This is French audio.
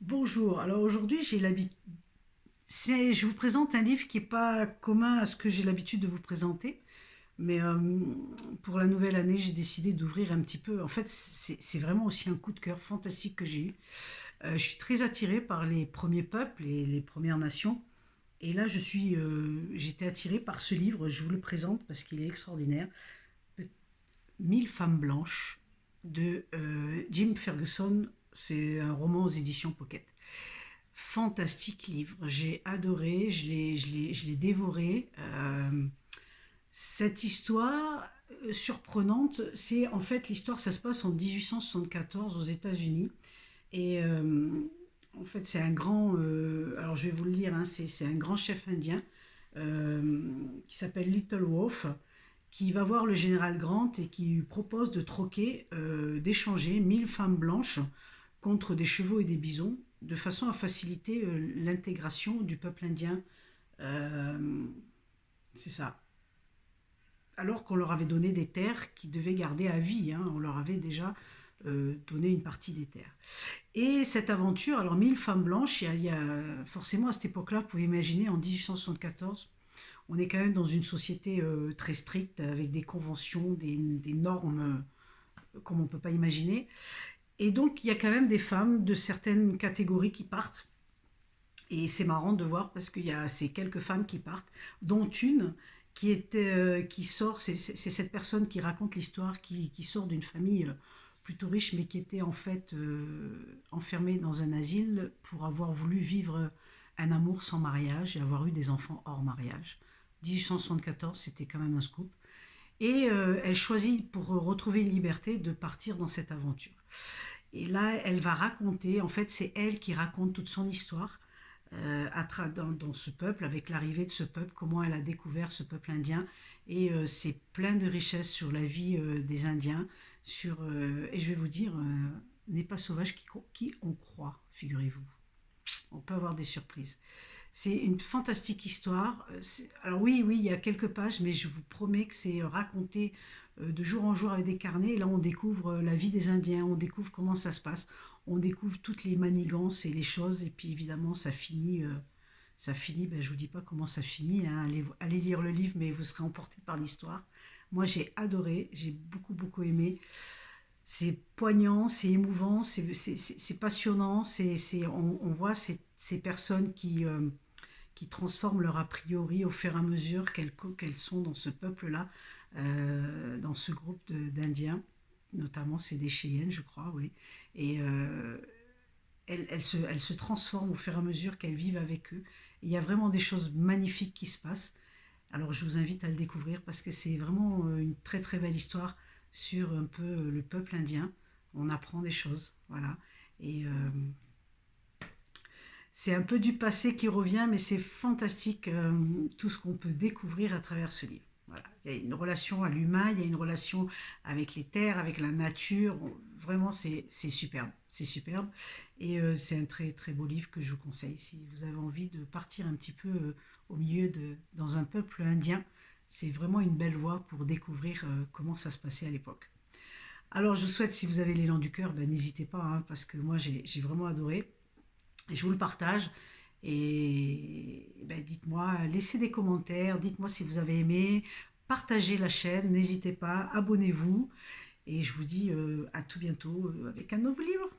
Bonjour, alors aujourd'hui je vous présente un livre qui n'est pas commun à ce que j'ai l'habitude de vous présenter, mais pour la nouvelle année j'ai décidé d'ouvrir un petit peu, en fait c'est vraiment aussi un coup de cœur fantastique que j'ai eu. Je suis très attirée par les premiers peuples et les Premières Nations, et là j'étais attirée par ce livre, je vous le présente parce qu'il est extraordinaire, 1000 femmes blanches de Jim Ferguson, c'est un roman aux éditions Pocket. Fantastique livre, j'ai adoré, je l'ai dévoré. Cette histoire surprenante, c'est en fait l'histoire, ça se passe en 1874 aux États-Unis. Et en fait, c'est un grand, alors je vais vous le lire, hein, c'est un grand chef indien qui s'appelle Little Wolf, qui va voir le général Grant et qui lui propose de troquer, d'échanger 1000 femmes blanches contre des chevaux et des bisons, de façon à faciliter l'intégration du peuple indien. Euh, c'est ça. Alors qu'on leur avait donné des terres qu'ils devaient garder à vie, hein, on leur avait déjà donné une partie des terres. Et cette aventure, alors 1000 femmes blanches, forcément à cette époque-là, vous pouvez imaginer, en 1874, on est quand même dans une société très stricte, avec des conventions, des normes comme on ne peut pas imaginer. Et donc, il y a quand même des femmes de certaines catégories qui partent. Et c'est marrant de voir parce qu'il y a ces quelques femmes qui partent, dont une qui sort, c'est cette personne qui raconte l'histoire, qui sort d'une famille plutôt riche, mais qui était en fait enfermée dans un asile pour avoir voulu vivre un amour sans mariage et avoir eu des enfants hors mariage. 1874, c'était quand même un scoop. Et elle choisit, pour retrouver une liberté, de partir dans cette aventure. Et là, elle va raconter, en fait, c'est elle qui raconte toute son histoire dans ce peuple, avec l'arrivée de ce peuple, comment elle a découvert ce peuple indien. Et c'est plein de richesses sur la vie des Indiens. Et je vais vous dire, n'est pas sauvage qui on croit, figurez-vous. On peut avoir des surprises. C'est une fantastique histoire. Alors oui, oui, il y a quelques pages, mais je vous promets que c'est raconté de jour en jour avec des carnets. Et là, on découvre la vie des Indiens, on découvre comment ça se passe, on découvre toutes les manigances et les choses. Et puis évidemment, ça finit. Ben, je vous dis pas comment ça finit, hein. Allez lire le livre, mais vous serez emporté par l'histoire. Moi, j'ai adoré, j'ai beaucoup beaucoup aimé. C'est poignant, c'est émouvant, c'est passionnant. On voit ces personnes qui transforment leur a priori au fur et à mesure qu'elles sont dans ce peuple-là, dans ce groupe d'Indiens, notamment c'est des Cheyennes, je crois, oui. Et elles se transforment au fur et à mesure qu'elles vivent avec eux. Et il y a vraiment des choses magnifiques qui se passent. Alors je vous invite à le découvrir parce que c'est vraiment une très très belle histoire sur un peu le peuple indien. On apprend des choses, voilà. Et c'est un peu du passé qui revient, mais c'est fantastique tout ce qu'on peut découvrir à travers ce livre. Voilà. Il y a une relation à l'humain, il y a une relation avec les terres, avec la nature. Vraiment, c'est superbe. C'est superbe. Et c'est un très très beau livre que je vous conseille. Si vous avez envie de partir un petit peu dans un peuple indien, c'est vraiment une belle voie pour découvrir comment ça se passait à l'époque. Alors je vous souhaite, si vous avez l'élan du cœur, ben, n'hésitez pas, hein, parce que moi j'ai vraiment adoré. Et je vous le partage. Et ben, dites-moi, laissez des commentaires, dites-moi si vous avez aimé, partagez la chaîne, n'hésitez pas, abonnez-vous. Et je vous dis à tout bientôt avec un nouveau livre.